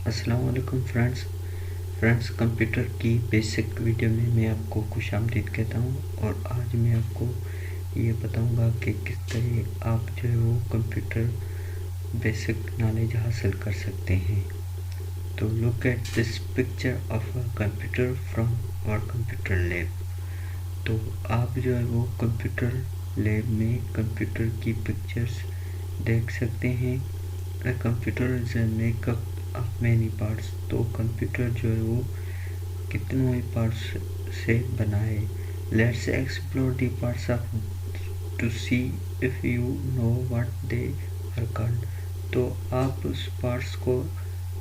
अस्सलाम वालेकुम friends computer की बेसिक वीडियो में मैं आपको खुशामदीद कहता हूँ। और आज मैं आपको ये बताऊँगा कि किस तरह आप जो है वो कंप्यूटर बेसिक नॉलेज हासिल कर सकते हैं। तो look at this picture of a computer from our computer lab. तो आप जो है वो कंप्यूटर लैब में कंप्यूटर की पिक्चर्स देख सकते हैं। Computer is a makeup of many parts. तो कंप्यूटर जो है वो कितनों ही पार्ट्स से बना है। Let's explore the parts of to see if you know what they are called. तो आप उस पार्ट्स को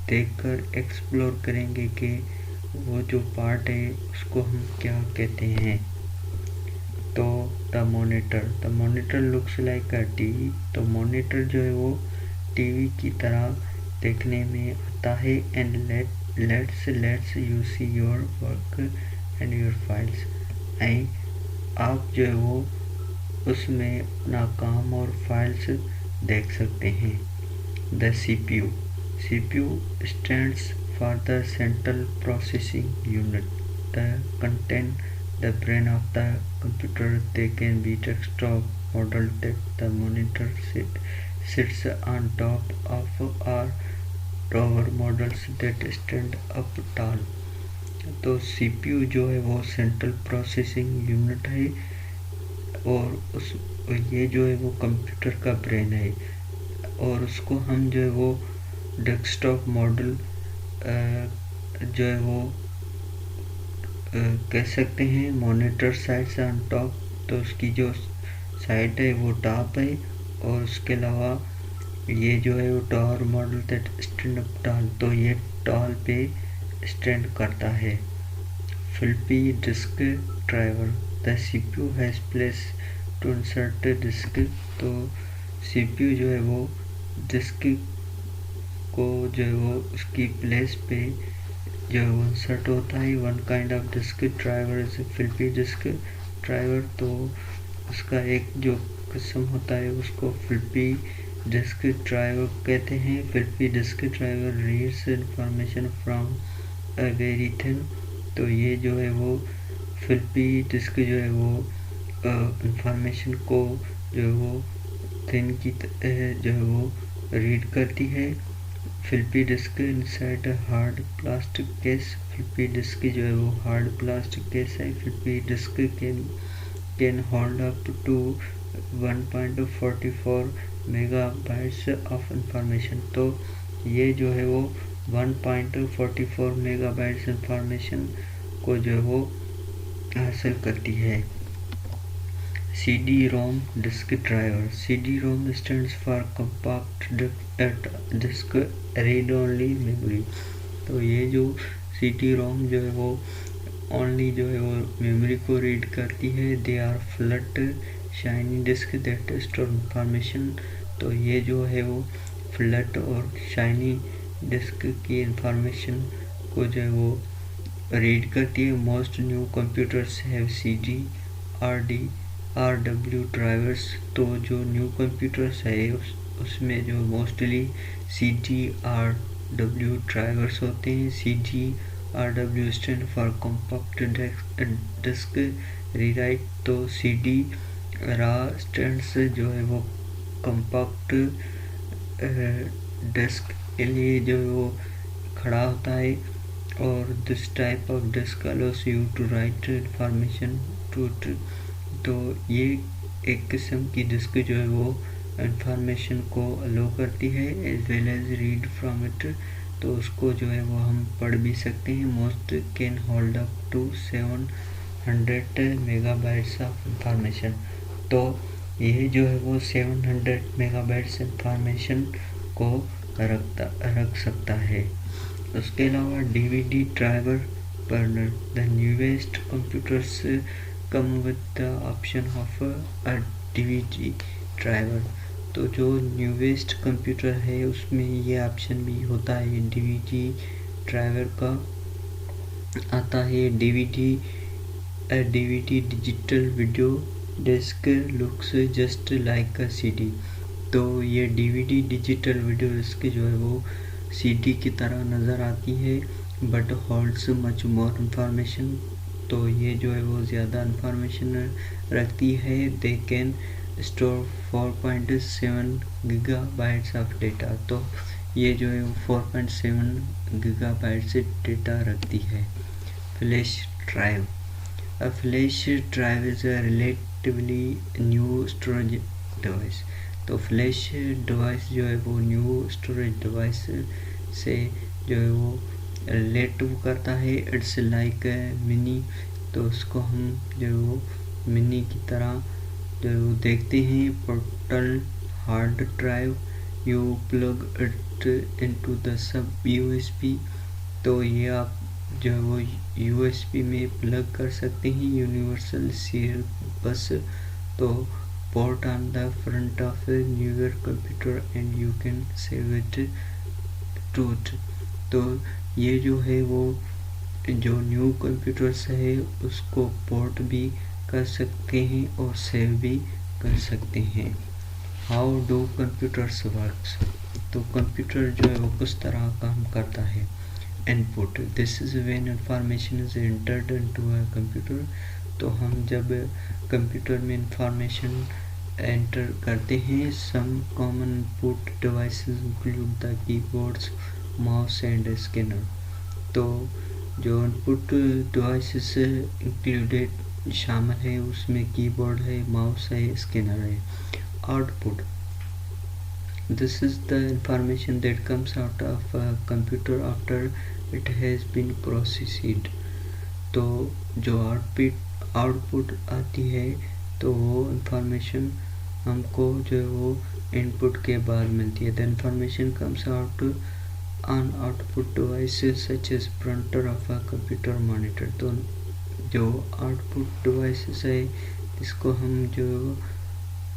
देखकर एक्सप्लोर करेंगे कि वो जो पार्ट है उसको हम क्या कहते हैं। तो the monitor looks like a TV. तो मॉनिटर जो है वो टीवी की तरह देखने में आता है। And let's you see your work and your files. आप जो है वो उसमें अपना काम और फाइल्स देख सकते हैं। The CPU stands for the central processing unit, the content the brain of the computer. They can be desktop model that the monitor sits on top of, or tower models that stand up tall. तो CPU जो है वो central processing unit है और उस ये जो है वो कंप्यूटर का ब्रेन है। और उसको हम जो है वो डेस्कटॉप मॉडल जो है वो कह सकते हैं। मॉनिटर साइड ऑन टॉप, तो उसकी जो साइड है वो टॉप है। और उसके अलावा ये जो है वो tower model that stand up tall, तो ये टॉल पे स्टैंड करता है। Floppy disk driver, the CPU has place to insert disk. तो CPU जो है वो डिस्क को जो है वो उसकी प्लेस पे जो है वो इंसर्ट होता है। One kind of disk driver is floppy disk driver. तो उसका एक जो किस्म होता है उसको फ्लिपी डिस्क ड्राइवर कहते हैं। Floppy disk driver reads information from a very thin. तो ये जो है वो फ्लिपी डिस्क जो है वो इंफॉर्मेशन को जो है वो थिन की जो है वो रीड करती है। Floppy disk inside hard plastic case. Floppy disk जो है वो हार्ड प्लास्टिक केस है। Floppy disk can hold up to 1.44 megabytes of information. तो ये जो है वो 1.44 मेगाबाइट्स इंफॉर्मेशन को जो है वो हासिल करती है। CD-ROM disk driver. CD-ROM stands for compact disk read-only memory. तो ये जो CD-ROM जो है वो ओनली जो है वो मेमोरी को रीड करती है। They are flat shiny disk that store information. तो ये जो है वो फ्लैट और शाइनी डिस्क की इंफॉर्मेशन को जो है वो रीड करती है। Most new computers have RW drivers. तो जो न्यू कंप्यूटर्स है उसमें जो मोस्टली CDRW ड्राइवर्स होते हैं। CDRW stand for compact disk rewrite. तो CD रा स्टैंड्स जो है वो कॉम्पैक्ट डिस्क के लिए जो है वो खड़ा होता है। और this type of disk allows you to write information to. तो ये एक किस्म की डिस्क जो है वो इंफॉर्मेशन को अलो करती है as well as read from it. तो उसको जो है वो हम पढ़ भी सकते हैं। Most can hold up to 700 megabytes of information. तो ये जो है वो 700 मेगाबाइट्स इंफॉर्मेशन को रख सकता है। उसके अलावा DVD driver burner, the newest computers come with the option of a DVD driver. तो जो न्यूएस्ट कंप्यूटर है उसमें ये ऑप्शन भी होता है। DVD ड्राइवर का आता है। DVD digital video disk looks just like a CD। तो ये DVD डिजिटल वीडियो डिस्क जो है वो CD की तरह नज़र आती है but holds much more information. तो ये जो है वो ज़्यादा इंफॉर्मेशन रखती है। They can store 4.7 gigabytes of data. तो ये जो है 4.7 गीगाबाइट से डेटा रखती है। Flash drive. A flash drive is a relatively new storage device। तो फ्लैश डिवाइस जो है वो न्यू स्टोरेज डिवाइस से जो है वो रिलेटिव करता है। It's like mini. तो उसको हम जो है वो मिनी की तरह जो है वो देखते हैं। Portal hard drive, you plug it into the sub USB। तो ये आप जो है वो USB में प्लग कर सकते हैं। Universal serial bus. तो port on the front of newer computer and you can save it to it. तो ये जो है वो जो न्यू कंप्यूटर्स है उसको पोर्ट भी कर सकते हैं और सेव भी कर सकते हैं। How do computers works. तो कंप्यूटर जो है वो किस तरह काम करता है। Input, this is when information is entered into a computer. तो हम जब कंप्यूटर में इंफॉर्मेशन एंटर करते हैं, some common input devices include the keyboards, mouse and scanner. तो जो इनपुट डिवाइसेस इंक्लूडेड शामिल है उसमें कीबोर्ड है, माउस है, स्कैनर है। Output, this is the information that comes out of a computer after it has been processed। तो जो आउटपुट आती है तो वो इंफॉर्मेशन हमको जो है वो इनपुट के बाद मिलती है। The information comes out on output devices such as printer of a computer monitor. तो जो आउटपुट डिवाइसेस है इसको हम जो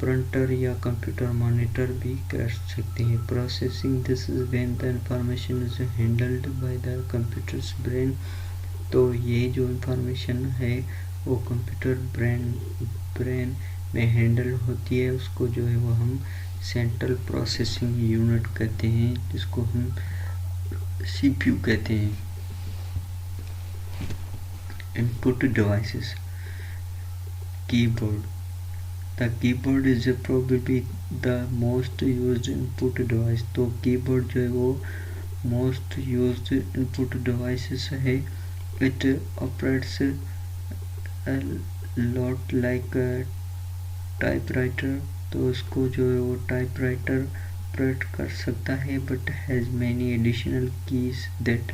प्रिंटर या कंप्यूटर मॉनिटर भी कर सकते हैं। Processing, this is when the information is handled by the computers brain. तो ये जो इंफॉर्मेशन है वो कंप्यूटर ब्रेन में हैंडल होती है। उसको जो है वो हम सेंट्रल प्रोसेसिंग यूनिट कहते हैं, जिसको हम CPU कहते हैं। Input devices. Keyboard, the keyboard is probably the most used input device। तो कीबोर्ड जो है वो most used input devices है। it operates a lot like a typewriter। तो उसको जो है वो टाइपराइटर ऑपरेट कर सकता है but has many additional keys that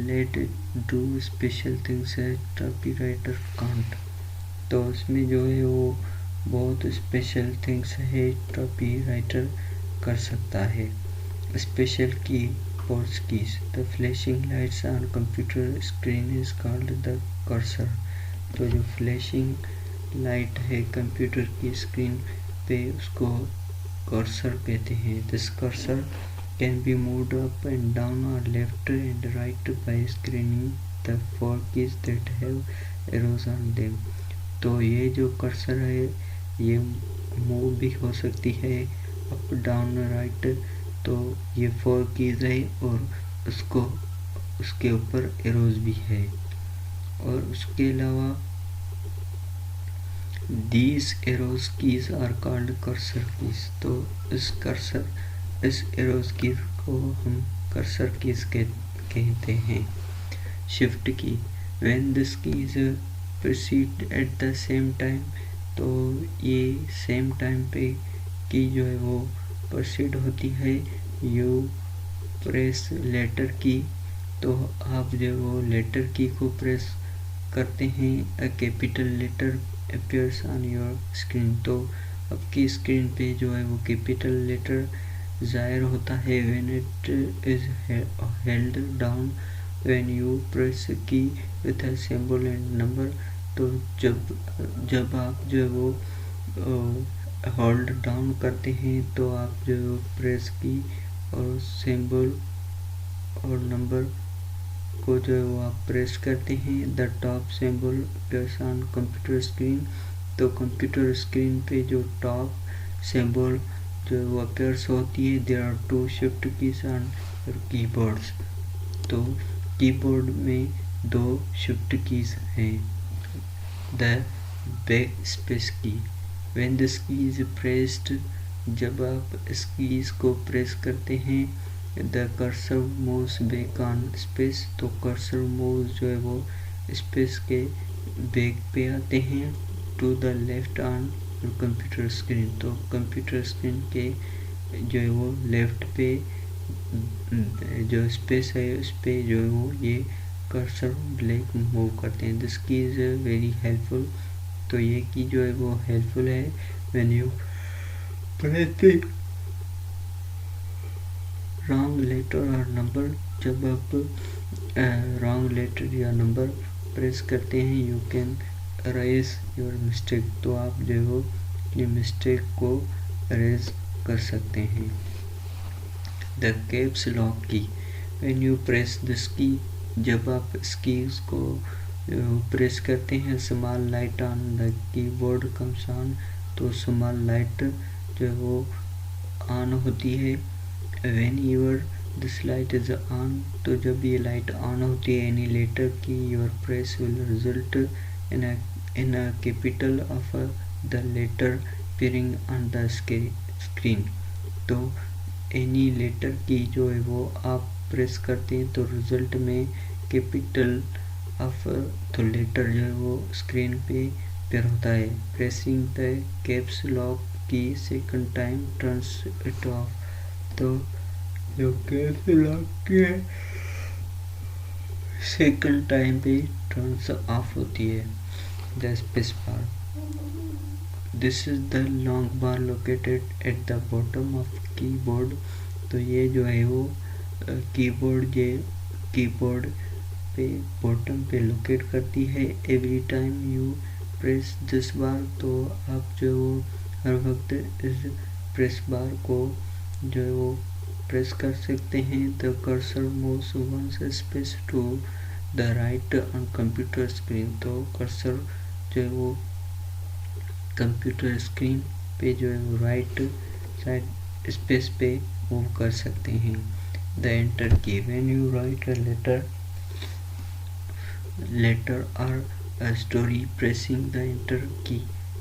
let it do special things that typewriter can't। तो उसमें जो है वो बहुत स्पेशल थिंग्स है टाइपराइटर कर सकता है। Special keyboards keys. The flashing lights on computer screen is called the cursor. तो जो फ्लैशिंग लाइट है कंप्यूटर की स्क्रीन पे उसको कर्सर कहते हैं। This cursor can be moved up and down और left and right by screening the 4 keys that have arrows on them. तो ये जो कर्सर है ये मूव भी हो सकती है अप डाउन राइट। तो ये 4 कीज है और उसको उसके ऊपर एरोज भी है। और उसके अलावा these arrows keys are called cursor keys. तो इस एरोज कीज को हम कर्सर कीज कहते हैं। शिफ्ट की, when this keys proceed at the same time. तो ये सेम टाइम पे की जो है वो प्रोसीड होती है। यू प्रेस लेटर की। तो आप जो वो लेटर की को प्रेस करते हैं, a capital letter appears on your screen. तो आपकी स्क्रीन पे जो है वो कैपिटल लेटर ज़ाहिर होता है। When it is held down when you press key with a symbol and number. तो जब आप जो है वो होल्ड डाउन करते हैं तो आप जो प्रेस की और सिंबल और नंबर को जो है वो आप प्रेस करते हैं। The top symbol press on computer screen. तो कंप्यूटर स्क्रीन पे जो टॉप सिंबल जो है वो अपेयर्स होती है। There are 2 shift keys on our keyboards. तो कीबोर्ड में दो शिफ्ट कीज हैं, the back space key. When this key is pressed, जब आप इस कीज को प्रेस करते हैं, the cursor moves back on space, तो कर्सर मूव्स जो है वो स्पेस के बैक पे आते हैं to the left on computer screen. तो कंप्यूटर स्क्रीन के जो है वो लेफ्ट पे जो स्पेस है उस पे जो है वो ये कर्सर ब्लैक मूव करते हैं। This key is very helpful. तो ये की जो है वो हेल्पफुल है when you press wrong letter or number. जब आप रॉन्ग लेटर या नंबर प्रेस करते हैं, you can erase your mistake, तो आप जो है अपनी मिस्टेक को अरेज कर सकते हैं। The caps lock key, when you press this key, जब आप इस कीज को प्रेस करते हैं, small light on the keyboard comes on, तो स्मॉल लाइट जो है वो ऑन होती है। When your this light is on, तो जब ये लाइट ऑन होती है any letter key, your press will result in a capital of the letter appearing on the screen. तो एनी लेटर की जो है वो आप प्रेस करते हैं तो रिजल्ट में कैपिटल ऑफ द लेटर जो है वो स्क्रीन पे अपीयर होता है। प्रेसिंग द कैप्स लॉक की second time turns it of, तो जो कैप्स लॉक की है सेकंड टाइम पे टर्न्स ऑफ होती है। The space bar, this is the long bar located at the bottom of keyboard. तो ये जो है वो कीबोर्ड पे बॉटम पे लोकेट करती है। Every time you press this bar, तो आप जो वो हर वक्त इस प्रेस बार को जो है वो प्रेस कर सकते हैं। The cursor moves one space to the right on computer screen, तो कर्सर जो है वो कंप्यूटर स्क्रीन पे जो है वो राइट साइड स्पेस पे मूव कर सकते हैं। The enter key, when you write a letter or a story, pressing the enter key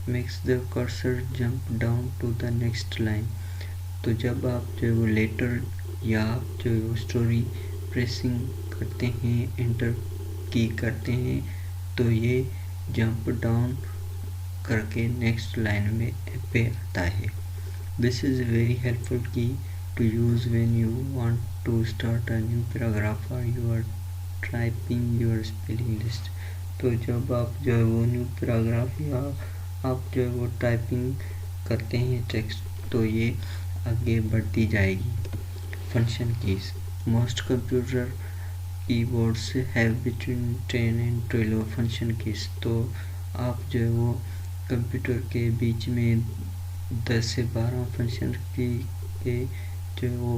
makes the cursor jump down to the next line। तो जब आप जो वो लेटर या आप जो वो स्टोरी प्रेसिंग करते हैं, एंटर की करते हैं, तो ये जंप डाउन करके नेक्स्ट लाइन में पे आता है। This is very helpful key to use when you want to start a new paragraph और you are typing your spelling list. तो जब आप जो है वो न्यू पैराग्राफ या आप जो है वो टाइपिंग करते हैं टेक्स्ट, तो ये आगे बढ़ती जाएगी। Function keys, most computer keyboards have between 10 and 12 function keys. तो आप जो है वो कंप्यूटर के बीच में 10 से 12 फंक्शन की के जो वो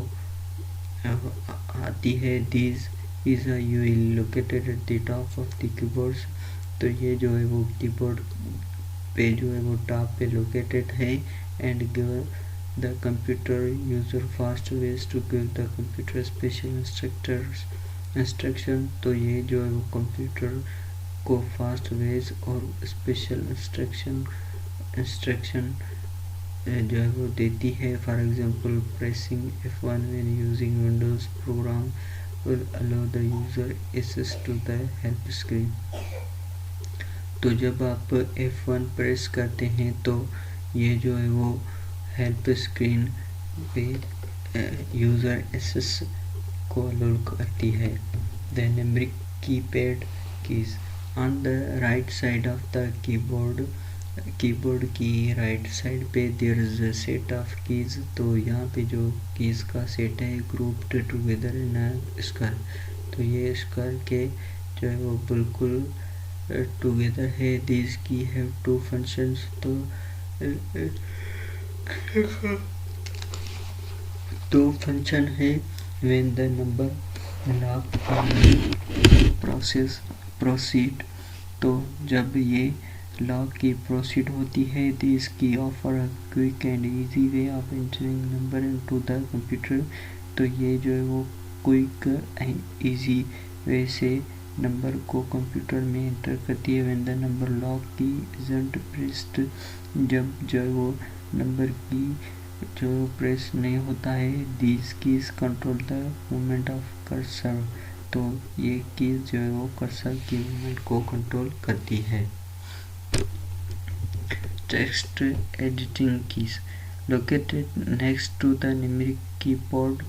आती है। These is located at the top of the keyboards, तो ये जो है वो कीबोर्ड पे जो है वो टॉप पे लोकेटेड है। And give the computer user fast ways to give the computer special instruction, तो ये जो है वो कंप्यूटर को फास्ट वेज और स्पेशल इंस्ट्रक्शन जो है वो देती है। For example pressing F1 when using Windows program will allow the user access to the help screen। तो जब आप F1 प्रेस करते हैं तो ये जो है वो हेल्प स्क्रीन पे यूज़र एक्सेस को अलाउ करती है। The numeric keypad keys, on the right side of the keyboard की राइट साइड पे there is a set of keys. तो यहाँ पे जो कीज का सेट है grouped together in a square, तो ये स्क्वायर के जो है वो बिल्कुल टुगेदर है। दिस की हैव टू फंक्शंस, तो दो फंक्शन है। When the number lock proceed, तो जब ये लॉक की प्रोसीड होती है, दिस की offer a quick and easy way of entering number into the computer, तो ये जो है वो क्विक एंड इजी वे से नंबर को कंप्यूटर में एंटर करती है। व्हेन द नंबर लॉक की इजंट प्रेस्ड, जब जो वो नंबर की जो प्रेस नहीं होता है, these keys control the movement of cursor, तो ये कीज जो है वो कर्सर की मूवमेंट को कंट्रोल करती है। Text editing keys located next to the numeric keypad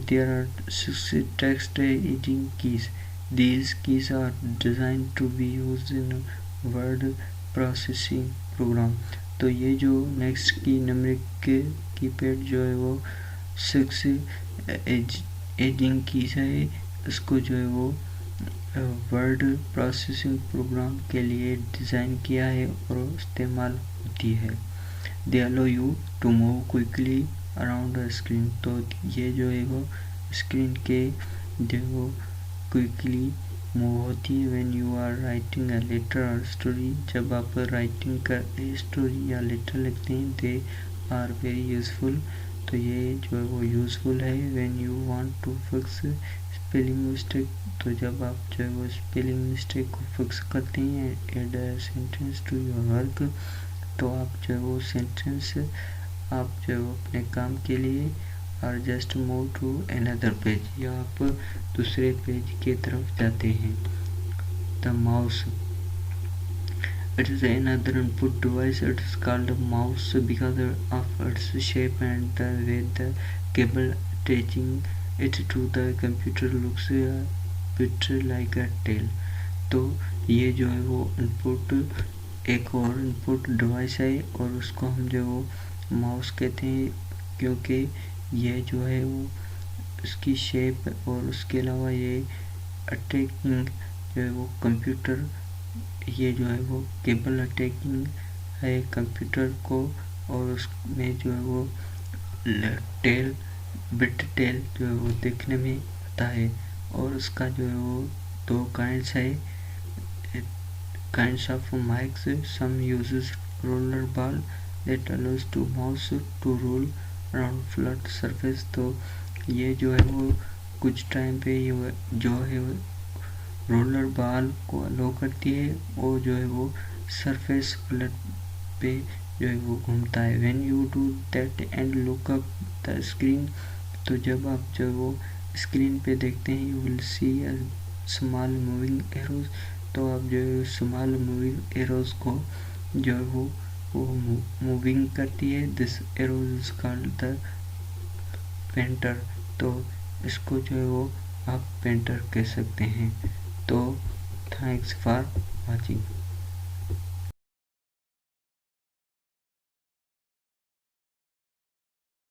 there are 6 text editing keys. These keys are designed to be used in a word processing program. तो ये जो नेक्स्ट की न्यूमेरिक कीपैड जो है वो 6 एडिटिंग कीज है, इसको जो है वो वर्ड प्रोसेसिंग प्रोग्राम के लिए डिज़ाइन किया है और इस्तेमाल होती है। They allow you to move quickly around the screen, तो ये जो है वो स्क्रीन के जो वो क्विकली मूव होती है। When you are writing a letter or story, जब आप राइटिंग का स्टोरी या लेटर लिखते हैं, दे आर वेरी यूजफुल, तो ये जो है वो यूजफुल है। When you want to fix spelling mistake, तो जब आप जो है वो स्पेलिंग मिस्टेक को फिक्स करते हैं, add a sentence to your work, तो आप जो है वो सेंटेंस आप जो है वो अपने काम के लिए, or just move to another page, या आप दूसरे पेज की तरफ जाते हैं। The mouse, it is another input device. It is called a mouse because of its shape and the way the cable attaching it to the computer looks a bit like a tail. तो ये जो है वो input, एक और input device है और उसको हम जो वो माउस कहते हैं, क्योंकि ये जो है वो इसकी शेप और उसके अलावा ये अटैकिंग जो है वो कंप्यूटर, ये जो है वो केबल अटैकिंग है कंप्यूटर को, और उसमें जो है वो टेल, बिट टेल जो है वो देखने में आता है। और उसका जो है वो 2 काइंड्स है, kinds of mics. Some uses roller ball that allows to mouse to roll around flat surface, तो ये जो है वो कुछ टाइम पे ये जो है रोलर बॉल को अलो करती है, और जो है वो सरफेस फ्लैट पे जो है वो घूमता है। When you do that and look up the screen, तो जब आप जो वो स्क्रीन पे देखते हैं, you will see a small moving arrows, तो आप जो है स्मॉल मूविंग एरोज को जो है वो मूविंग करती है। This arrows is called the painter, तो इसको जो है वो आप पेंटर कह सकते हैं। तो थैंक्स फॉर वाचिंग।